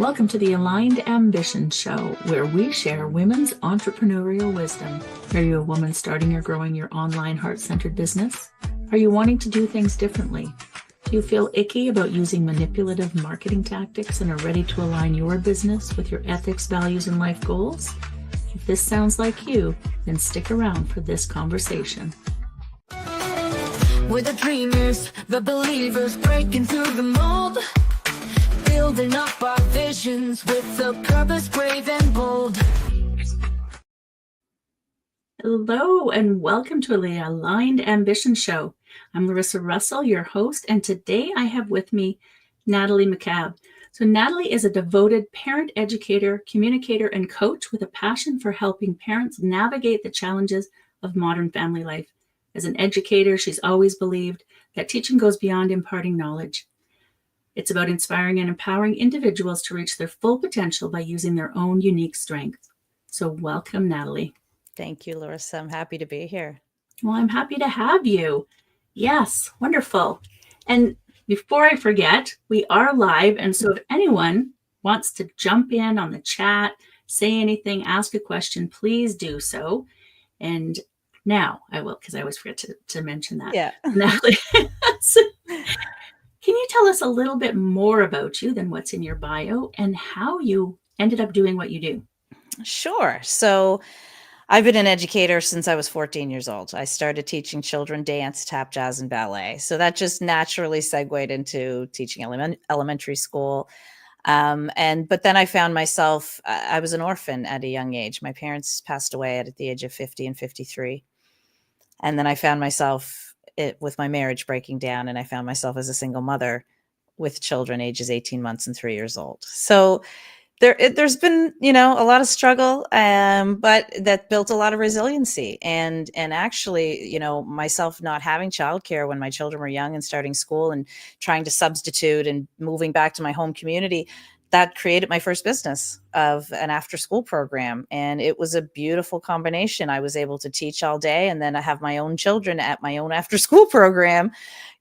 Welcome to the Aligned Ambition Show, where we share women's entrepreneurial wisdom. Are you a woman starting or growing your online heart-centered business? Are you wanting to do things differently? Do you feel icky about using manipulative marketing tactics and are ready to align your business with your ethics, values, and life goals? If this sounds like you, then stick around for this conversation. We're the dreamers, the believers, breaking through the mold, building up our visions with a purpose brave and bold. Hello and welcome to the Aligned Ambition Show. I'm Larissa Russell, your host, and today I have with me Natalie McCabe. So Natalie is a devoted parent educator, communicator, and coach with a passion for helping parents navigate the challenges of modern family life. As an educator, she's always believed that teaching goes beyond imparting knowledge. It's about inspiring and empowering individuals to reach their full potential by using their own unique strengths. So welcome, Natalie. Thank you, Larissa. I'm happy to be here. Well, I'm happy to have you. Yes, wonderful. And before I forget, we are live. And so if anyone wants to jump in on the chat, say anything, ask a question, please do so. And now I will, because I always forget to mention that. Yeah. Natalie, can you tell us a little bit more about you than what's in your bio and how you ended up doing what you do? Sure. So I've been an educator since I was 14 years old. I started teaching children dance, tap, jazz, and ballet. So that just naturally segued into teaching elementary school. But then I found myself, I was an orphan at a young age. My parents passed away at the age of 50 and 53. And then I found myself with my marriage breaking down, and I found myself as a single mother with children ages 18 months and 3 years old. So there's been, a lot of struggle, but that built a lot of resiliency. And actually, myself not having childcare when my children were young and starting school and trying to substitute and moving back to my home community, that created my first business of an after school program. And it was a beautiful combination. I was able to teach all day, and then I have my own children at my own after school program,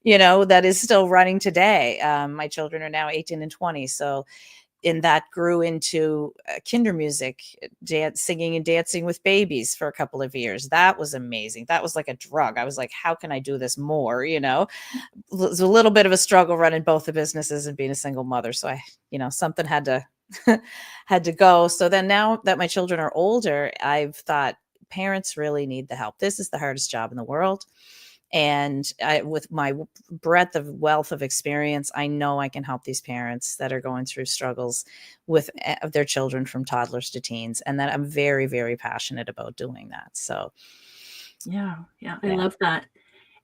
that is still running today. My children are now 18 and 20. So that grew into kinder music, singing and dancing with babies for a couple of years. That was amazing. That was like a drug. I was like, how can I do this more? It was a little bit of a struggle running both the businesses and being a single mother. So something had to had to go. So then now that my children are older, I've thought parents really need the help. This is the hardest job in the world. And with my wealth of experience, I know I can help these parents that are going through struggles with their children from toddlers to teens, and that I'm very, very passionate about doing that. So, yeah, I love that.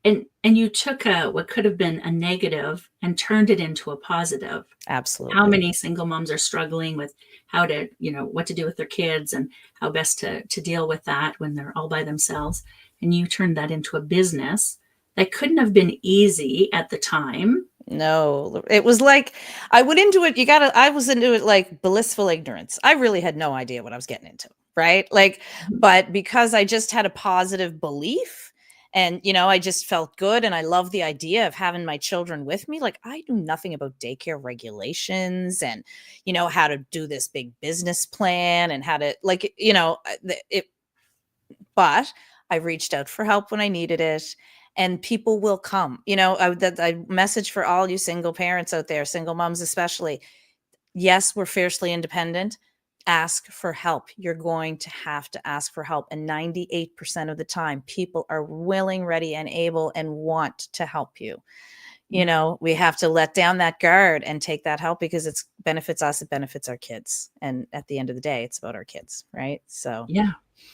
And you took what could have been a negative and turned it into a positive. Absolutely. How many single moms are struggling with how to, what to do with their kids and how best to deal with that when they're all by themselves. And you turned that into a business that couldn't have been easy at the time. No, it was like, I went into it. I was into it like blissful ignorance. I really had no idea what I was getting into. Right. But because I just had a positive belief and, I just felt good. And I love the idea of having my children with me. Like, I knew nothing about daycare regulations and, how to do this big business plan and how to but I reached out for help when I needed it, and people will come. I message for all you single parents out there, single moms especially. Yes, we're fiercely independent. Ask for help. You're going to have to ask for help. And 98% of the time, people are willing, ready, and able and want to help you. We have to let down that guard and take that help because it benefits us. It benefits our kids. And at the end of the day, it's about our kids. Right. So,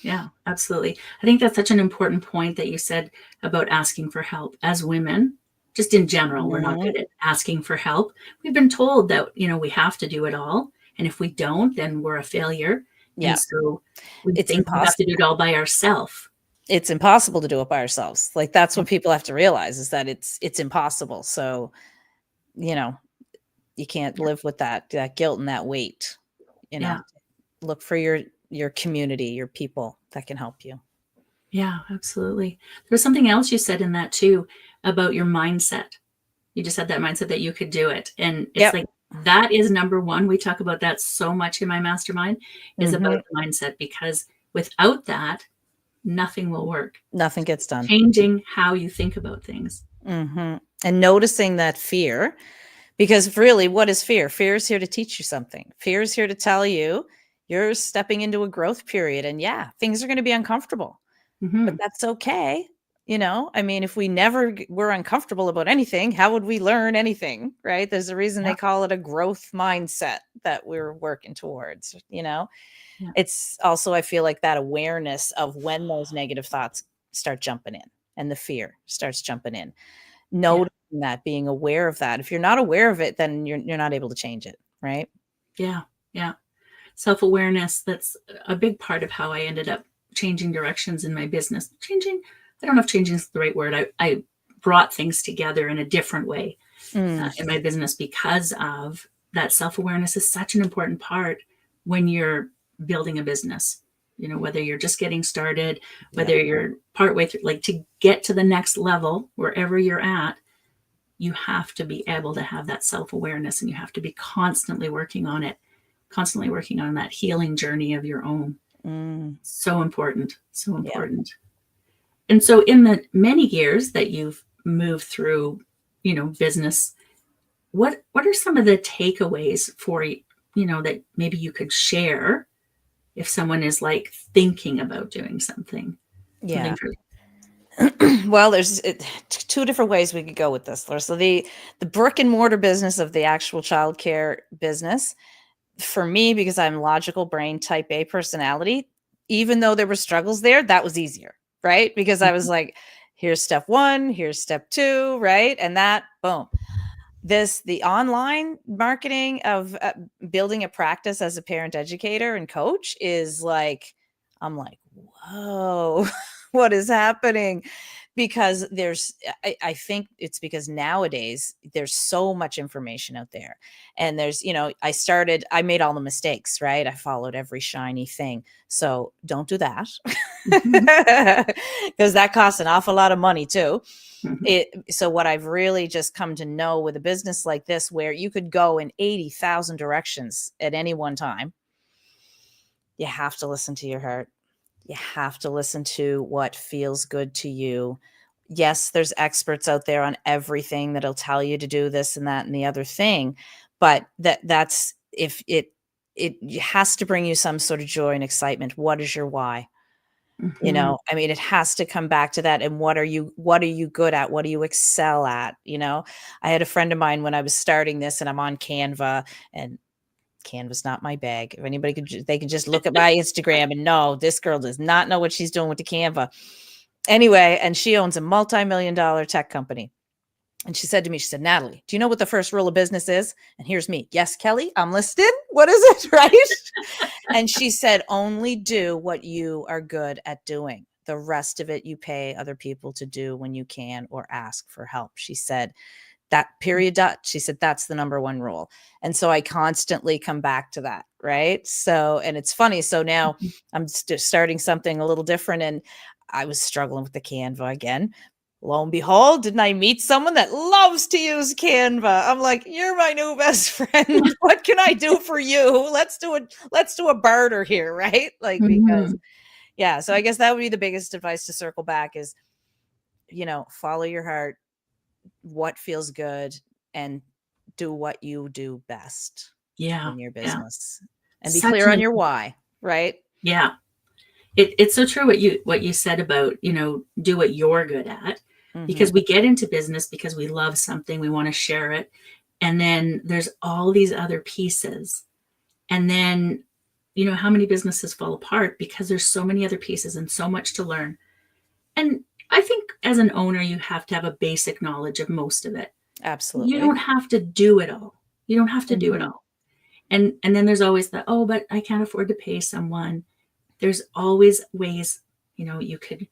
yeah, absolutely. I think that's such an important point that you said about asking for help. As women, just in general, we're not good at asking for help. We've been told that, we have to do it all. And if we don't, then we're a failure. Yeah. And so we think we have to do it all by ourselves. It's impossible to do it by ourselves. Like, that's what people have to realize, is that it's impossible. So, you can't live with that guilt and that weight. Look for your community, your people that can help you. Yeah, absolutely. There was something else you said in that too about your mindset. You just had that mindset that you could do it. And it's like That is number one. We talk about that so much in my mastermind, is Hmm. about the mindset, because without that, nothing will work. Nothing gets done. Changing how you think about things. Hmm. And noticing that fear, because really, what is fear? Fear is here to teach you something. Fear is here to tell you you're stepping into a growth period. And yeah, things are going to be uncomfortable, but Hmm. that's okay. I mean, if we never were uncomfortable about anything, how would we learn anything? Right? There's a reason they Yeah. call it a growth mindset that we're working towards. Yeah. It's also, I feel like, that awareness of when those negative thoughts start jumping in and the fear starts jumping in. Yeah. Noticing that, being aware of that. If you're not aware of it, then you're not able to change it, right? Yeah. Yeah. Self-awareness, that's a big part of how I ended up changing directions in my business. I don't know if changing is the right word. I brought things together in a different way Mm, in my business, because of that. Self-awareness is such an important part when you're building a business, whether you're just getting started, yeah. whether you're partway through, like, to get to the next level, wherever you're at, you have to be able to have that self-awareness, and you have to be constantly working on it, constantly working on that healing journey of your own. Mm, So important, so yeah. important. And so in the many years that you've moved through, business, what are some of the takeaways for that maybe you could share if someone is like thinking about doing something, Yeah. something for. Well, there's two different ways we could go with this, Laura. So the brick and mortar business of the actual childcare business, for me, because I'm logical brain type A personality, even though there were struggles there, that was easier, right? Because I was like, here's step one, here's step two, right? And that, boom. The online marketing of building a practice as a parent educator and coach is like, I'm like, whoa, what is happening? Because I think it's because nowadays there's so much information out there. And I made all the mistakes, right? I followed every shiny thing. So don't do that. Mhm, Because that costs an awful lot of money too. mhm. So what I've really just come to know with a business like this, where you could go in 80,000 directions at any one time, you have to listen to your heart. You have to listen to what feels good to you. Yes, there's experts out there on everything that'll tell you to do this and that and the other thing, but that's if it has to bring you some sort of joy and excitement. What is your why? Mhm. I mean, it has to come back to that. And what are you good at? What do you excel at? I had a friend of mine when I was starting this, and I'm on Canva, and Canva's not my bag. If anybody they can just look at my Instagram and know this girl does not know what she's doing with the Canva. Anyway, and she owns a multi-million-dollar tech company. And she said to me, she said, Natalie, do you know what the first rule of business is? And here's me. Yes, Kelly, I'm listed. What is it? Right. And she said, only do what you are good at doing. The rest of it you pay other people to do when you can or ask for help. She said, that period dot. She said, that's the number one rule. And so I constantly come back to that. Right. So, and it's funny. So now I'm starting something a little different. And I was struggling with the Canva again. Lo and behold, didn't I meet someone that loves to use Canva? I'm like, you're my new best friend. What can I do for you? Let's do a barter here, right? Like, because Mhm. yeah, so I guess that would be the biggest advice to circle back is, follow your heart, what feels good, and do what you do best Yeah. in your Yeah. business. And be Such clear an on your why, right? Yeah. It's so true what you said about, do what you're good at, Mhm. because we get into business because we love something, we want to share it. And then there's all these other pieces. And then, how many businesses fall apart because there's so many other pieces and so much to learn. And I think as an owner, you have to have a basic knowledge of most of it. You Absolutely. don't have to do it all. You don't have to do it Mhm. all. And then there's always the, oh, but I can't afford to pay someone. There's always ways, you could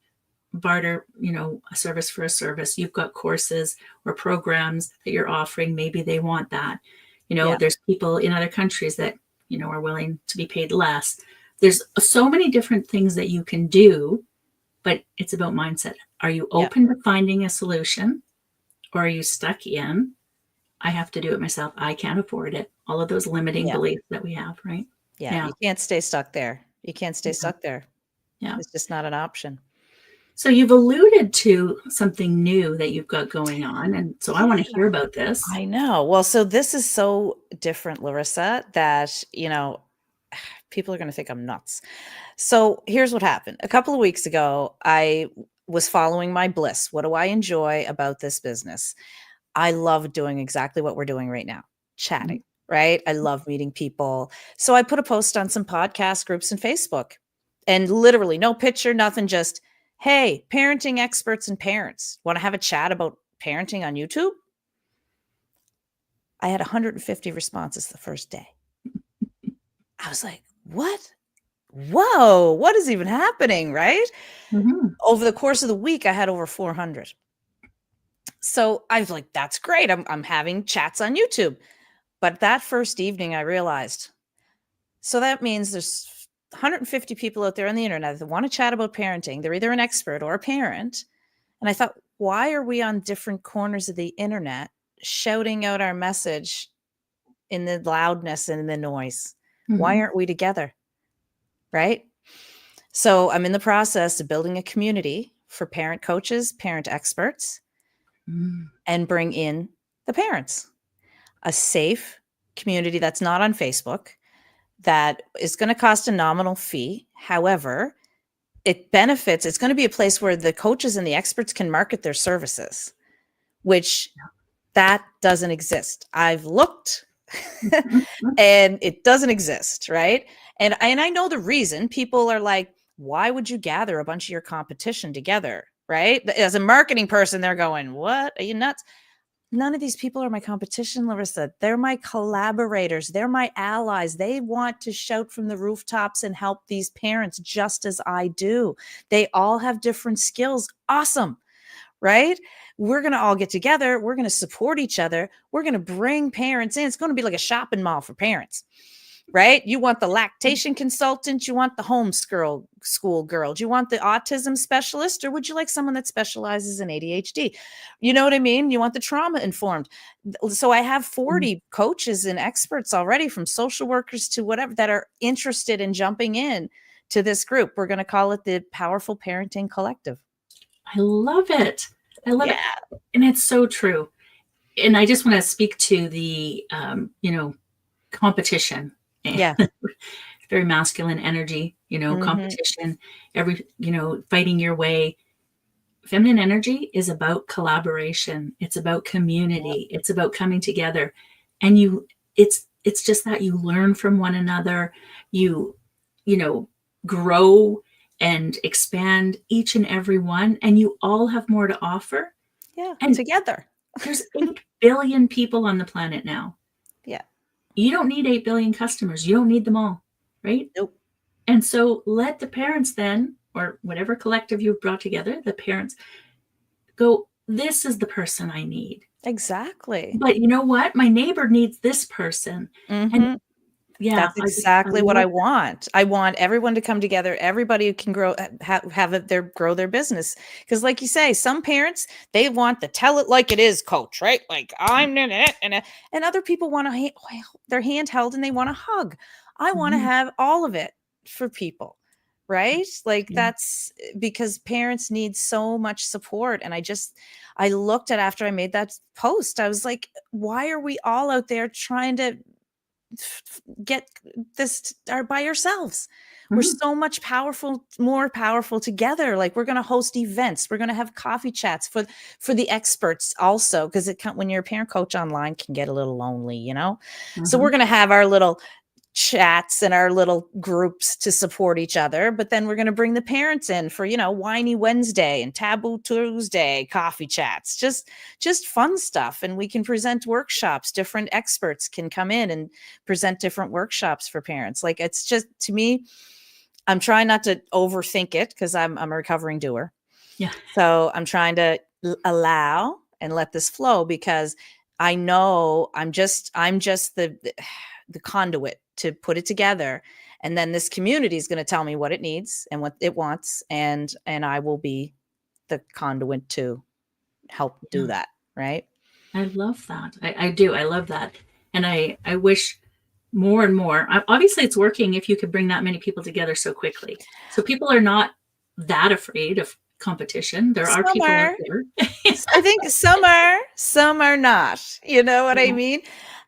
barter, a service for a service. You've got courses or programs that you're offering. Maybe they want that. Yeah. There's people in other countries that, are willing to be paid less. There's so many different things that you can do, but it's about mindset. Are you Yeah. open to finding a solution, or are you stuck in, I have to do it myself, I can't afford it, all of those limiting Yeah. beliefs that we have, right? Yeah. Yeah. You can't stay stuck there. You can't stay Yeah. stuck there. Yeah. It's just not an option. So you've alluded to something new that you've got going on, and so I want to hear about this. I know. Well, so this is so different, Larissa, that, people are going to think I'm nuts. So here's what happened. A couple of weeks ago, I was following my bliss. What do I enjoy about this business? I love doing exactly what we're doing right now, chatting, right? I love meeting people. So I put a post on some podcast groups and Facebook, and literally no picture, nothing, just, hey, parenting experts and parents, want to have a chat about parenting on YouTube? I had 150 responses the first day. I was like, what? Whoa, what is even happening, right? Mhm. Over the course of the week, I had over 400. So I was like, that's great. I'm having chats on YouTube. But that first evening, I realized, so that means there's 150 people out there on the internet that want to chat about parenting. They're either an expert or a parent. And I thought, why are we on different corners of the internet shouting out our message in the loudness and in the noise? Why Mhm. aren't we together? Right? So I'm in the process of building a community for parent coaches, parent experts, Mm. and bring in the parents. A safe community that's not on Facebook, that is going to cost a nominal fee. However, it's going to be a place where the coaches and the experts can market their services, which that doesn't exist. I've looked Mhm. and it doesn't exist, right? And I know the reason. People are like, why would you gather a bunch of your competition together, right? As a marketing person, they're going, what? Are you nuts? None of these people are my competition, Larissa. They're my collaborators. They're my allies. They want to shout from the rooftops and help these parents just as I do. They all have different skills. Awesome, right? We're going to all get together. We're going to support each other. We're going to bring parents in. It's going to be like a shopping mall for parents, right? You want the lactation consultant, you want the homeschool girl, do you want the autism specialist, or would you like someone that specializes in ADHD? You know what I mean? You want the trauma informed. So I have 40 coaches and experts already, from social workers to whatever, that are interested in jumping in to this group. We're going to call it the Powerful Parenting Collective. I love it. I love it. Yeah. And it's so true. And I just want to speak to the, competition. Yeah. Very masculine energy, Mhm. competition, fighting your way. Feminine energy is about collaboration. It's about Yep. community. It's about coming together. And it's just that you learn from one another. You, you know, grow and expand each and every one, and you all have more to offer. Yeah. And Together. there's 8 billion people on the planet now. Yeah. You don't need 8 billion customers. You don't need them all, right? Nope. And so let the parents then, or whatever collective you've brought together, the parents go, this is the person I need. Exactly. But you know what? My neighbor needs this person. And Mhm. yeah, That's I exactly what I love want. I want everyone to come together. Everybody who can grow, grow their business. Because, like you say, some parents, they want the tell it like it is coach, right? Like I'm in it, and other people want to their hand held and they want to hug. I want to Mhm. have all of it for people, right? Like Yeah. that's because parents need so much support. And I looked at, after I made that post, I was like, why are we all out there trying to get this are by yourselves? We're Mhm. so much more powerful together. Like, we're going to host events, we're going to have coffee chats for the experts also, because when you're a parent coach online, can get a little lonely, so we're Mhm. going to have our little chats and our little groups to support each other. But then we're going to bring the parents in for, whiny Wednesday and taboo Tuesday coffee chats, just fun stuff. And we can present workshops. Different experts can come in and present different workshops for parents. Like, it's just, to me, I'm trying not to overthink it, because I'm a recovering doer. Yeah. So I'm trying to allow and let this flow, because I know I'm just the conduit to put it together. And then this community is going to tell me what it needs and what it wants. And I will be the conduit to help do Yeah. that. Right. I love that. I do. I love that. And I wish more and more, obviously it's working if you could bring that many people together so quickly. So people are not that afraid of competition. There are Some people out are. there. I think some are not. You know what I Yeah. mean?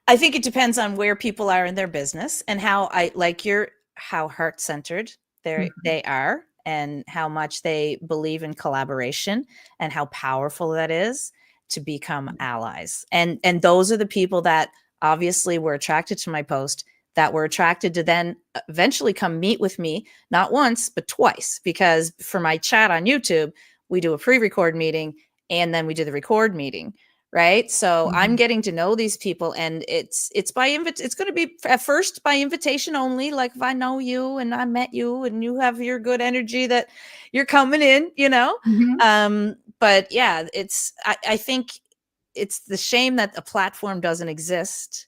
I think it depends on where people are in their business and how I like your how heart-centered Mhm. they are and how much they believe in collaboration and how powerful that is to become allies. And those are the people that obviously were attracted to my post, that were attracted to then eventually come meet with me, not once, but twice, because for my chat on YouTube, we do a pre-record meeting and then we do the record meeting, right? So I'm Mhm. getting to know these people, and it's by it's going to be at first by invitation only. Like if I know you and I met you and you have your good energy that you're coming in, you know. Mhm. But yeah, I think it's the shame that a platform doesn't exist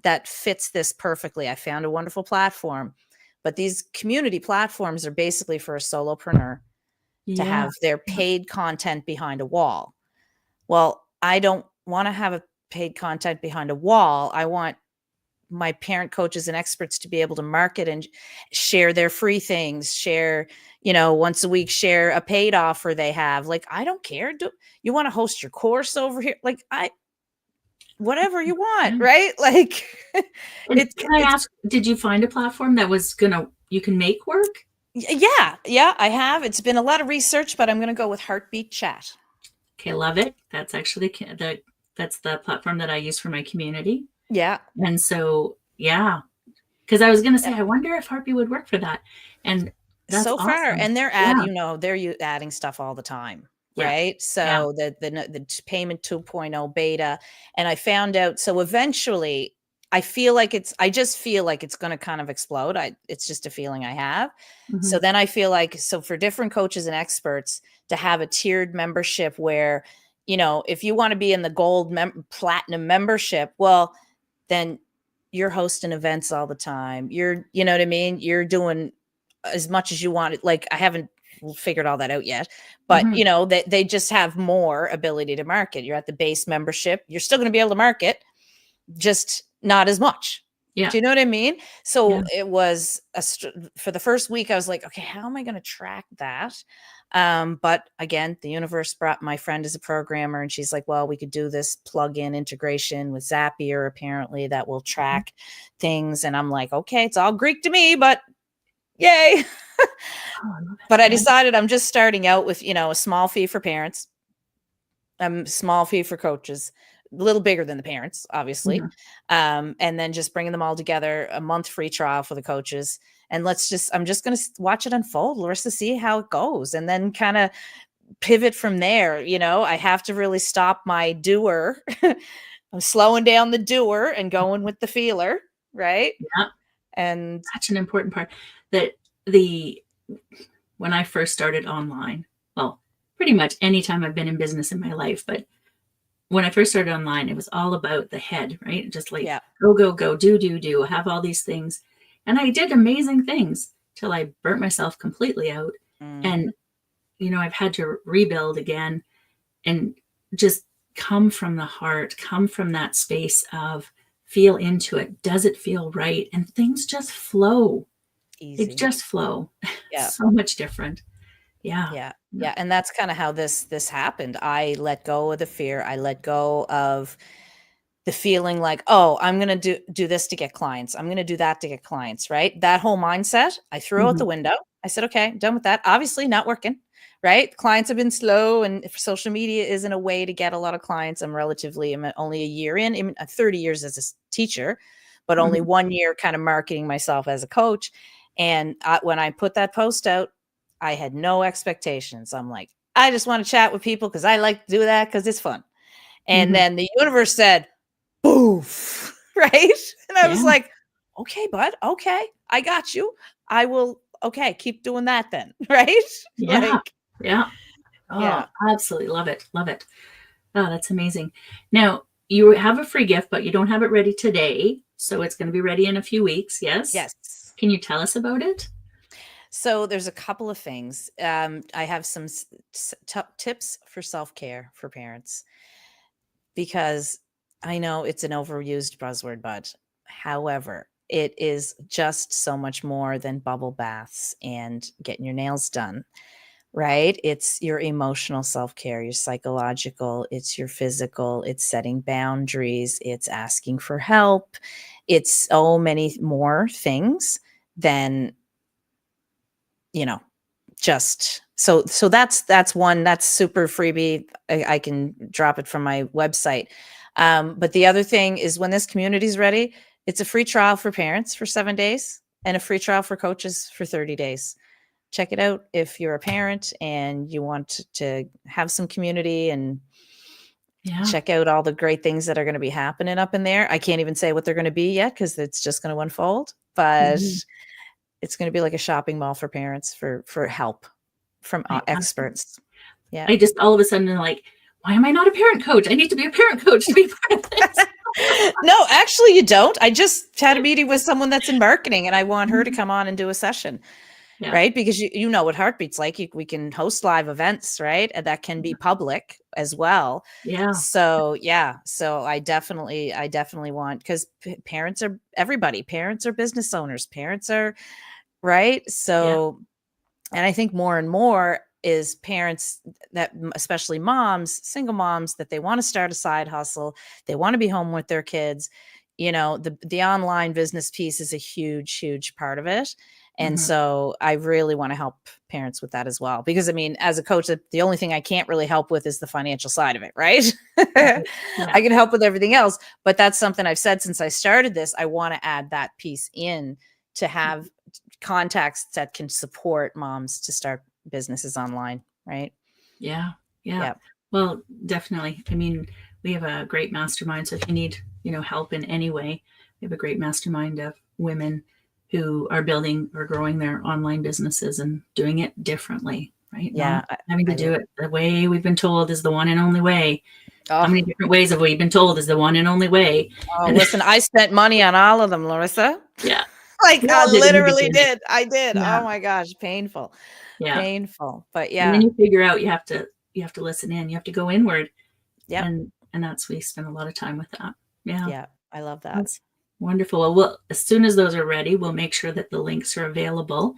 that fits this perfectly. I found a wonderful platform, but these community platforms are basically for a solopreneur to Yeah. have their Yeah. paid content behind a wall. Well, I don't want to have a paid content behind a wall. I want my parent coaches and experts to be able to market and share their free things, share, once a week, share a paid offer they have. Like, I don't care. Do you want to host your course over here? Like, whatever you want, Yeah. right? Like, And can I it's ask, did you find a platform that was you can make work? yeah, I have. It's been a lot of research, but I'm going to go with Heartbeat Chat. Okay, love it. That's actually that's the platform that I use for my community. Yeah. And so, yeah, because I was going to say, I wonder if Harpy would work for that. And that's So far, awesome. and they're Yeah. adding stuff all the time, Yeah. right? Yeah. So the payment 2.0 beta, and I found out, so eventually I just feel like it's going to kind of explode. It's just a feeling I have. So Hmm. then I feel like, so for different coaches and experts to have a tiered membership where, if you want to be in the platinum membership, well, then you're hosting events all the time. You know what I mean? You're doing as much as you want. Like, I haven't figured all that out yet, but Hmm. they just have more ability to market. You're at the base membership. You're still going to be able to market, just not as much. Yeah. Do you know what I mean? Yeah. So it was for the first week, I was like, okay, how am I going to track that? But again, the universe brought, my friend is a programmer, and she's like, well, we could do this plug-in integration with Zapier, apparently, that will track things. And I'm like, okay, it's all Greek to me, but yay. Oh, I love it. But I Yeah. decided I'm just starting out with, a small fee for parents, small fee for coaches, a little bigger than the parents, obviously. Hmm. And then just bringing them all together, a month free trial for the coaches. And I'm just going to watch it unfold, Larissa, see how it goes, and then kind of pivot from there. I have to really stop my doer. I'm slowing down the doer and going with the feeler, right? Yeah. And Such an important part that the when I first started online, well, pretty much any time I've been in business in my life, but when I first started online, it was all about the head, right? Just like yeah. go, go, go, do, have all these things. And I did amazing things till I burnt myself completely out. Mm, And, I've had to rebuild again and just come from the heart, come from that space of feel into it. Does it feel right? And things just flow. They easy. just flow. Yeah. So much different. Yeah. Yeah. Yeah. Yeah. And that's kind of how this happened. I let go of the fear. I let go of the feeling like, oh, I'm going to do this to get clients. I'm going to do that to get clients, right? That whole mindset, I threw out Mhm. the window. I said, okay, done with that. Obviously not working, right? Clients have been slow, and if social media isn't a way to get a lot of clients, I'm only a year in, 30 years as a teacher, but only Mhm. 1 year kind of marketing myself as a coach. And when I put that post out, I had no expectations. I'm like, I just want to chat with people because I like to do that because it's fun. And Mhm. then the universe said, boof, right? And I was Yeah. like, okay, bud, okay, I got you. I will, okay, keep doing that then, right? Yeah. Like, Yeah. Oh, yeah, absolutely love it. Love it. Oh, that's amazing. Now, you have a free gift, but you don't have it ready today. So it's going to be ready in a few weeks. Yes. yes. Can you tell us about it? So there's a couple of things. I have some tips for self care for parents, because I know it's an overused buzzword, but however, it is just so much more than bubble baths and getting your nails done, right? It's your emotional self-care, your psychological, it's your physical, it's setting boundaries, it's asking for help. It's so many more things than, you know, just so that's one that's super freebie. I can drop it from my website. But the other thing is when this community is ready, it's a free trial for parents for 7 days and a free trial for coaches for 30 days. Check it out if you're a parent and you want to have some community and check out all the great things that are going to be happening up in there. I can't even say what they're going to be yet because it's just going to unfold, but it's going to be like a shopping mall for parents for help from experts. Yeah. I just all of a sudden like, why am I not a parent coach? I need to be a parent coach to be part of this. No, actually you don't. I just had a meeting with someone that's in marketing and I want her to come on and do a session. Yeah. Right. Because you know what Heartbeat's like. We can host live events, right? And that can be public as well. Yeah. So, yeah. So I definitely want, because parents are everybody. Parents are business owners. Parents are, right. So, and I think more and more is parents that, especially moms, single moms, that they want to start a side hustle. They want to be home with their kids. You know, the online business piece is a huge, huge part of it. And so I really want to help parents with that as well, because I mean, as a coach, the only thing I can't really help with is the financial side of it. Right. I can help with everything else, but that's something I've said since I started this. I want to add that piece in to have contacts that can support moms to start businesses online. Right. Yeah. Well, definitely. I mean, we have a great mastermind. So if you need, help in any way, we have a great mastermind of women who are building or growing their online businesses and doing it differently, right? Yeah. Not having to do it the way we've been told is the one and only way. How many different ways have we been told is the one and only way? Oh, listen, I spent money on all of them, Larissa. Yeah. Like I literally did. I did. Yeah. Oh my gosh. Painful. Yeah. Painful. But yeah. And then you figure out you have to listen in. You have to go inward. Yeah. And that's, we spend a lot of time with that. Yeah. Yeah. I love that. That's wonderful. Well, as soon as those are ready, we'll make sure that the links are available.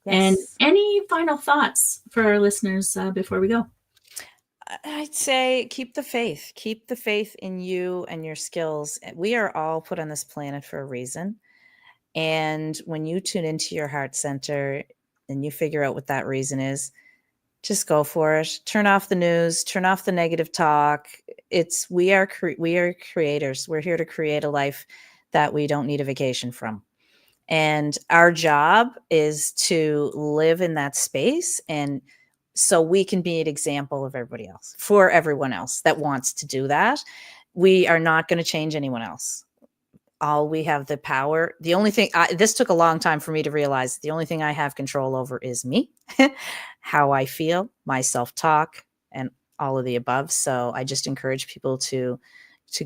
Yes. And any final thoughts for our listeners before we go? I'd say keep the faith. Keep the faith in you and your skills. We are all put on this planet for a reason. And when you tune into your heart center and you figure out what that reason is, just go for it. Turn off the news, turn off the negative talk. We are creators. We're here to create a life that we don't need a vacation from. And our job is to live in that space. And so we can be an example of everybody else, for everyone else that wants to do that. We are not going to change anyone else. All we have the power. The only thing, this took a long time for me to realize, the only thing I have control over is me, how I feel, my self-talk, and all of the above. So I just encourage people to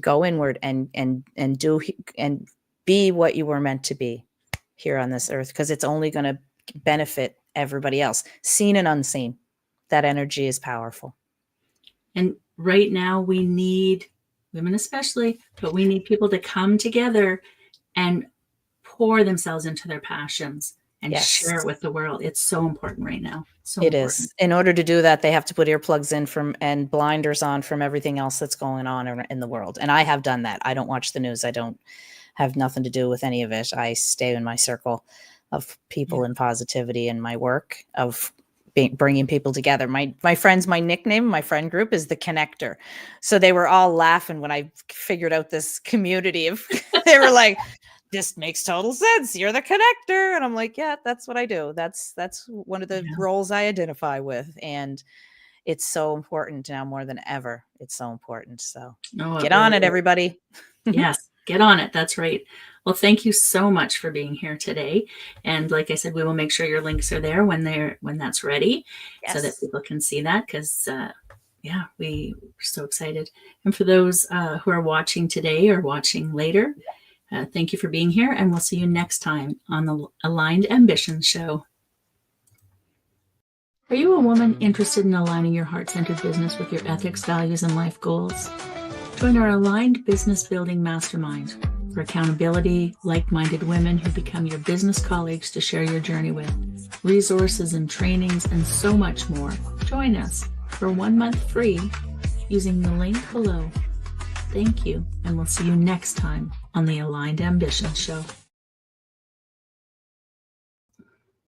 go inward and do and be what you were meant to be here on this earth, because it's only going to benefit everybody else, seen and unseen. That energy is powerful. And right now we need women especially, but we need people to come together and pour themselves into their passions and share it with the world. It's so important right now. It is. In order to do that, they have to put earplugs in and blinders on from everything else that's going on in the world. And I have done that. I don't watch the news. I don't have nothing to do with any of it. I stay in my circle of people and positivity and my work of bringing people together. My friends, my nickname, my friend group is the Connector. So they were all laughing when I figured out this community of, they were like, this makes total sense. You're the connector. And I'm like, yeah, that's what I do. That's one of the roles I identify with. And it's so important now more than ever. It's so important. So get on it, everybody. Yes, get on it. That's right. Well, thank you so much for being here today. And like I said, we will make sure your links are there when that's ready, so that people can see that, because we're so excited. And for those who are watching today or watching later, thank you for being here, and we'll see you next time on the Aligned Ambition Show. Are you a woman interested in aligning your heart-centered business with your ethics, values, and life goals? Join our Aligned Business Building Mastermind for accountability, like-minded women who become your business colleagues to share your journey with, resources and trainings, and so much more. Join us for 1 month free using the link below. Thank you, and we'll see you next time on the Aligned Ambition Show.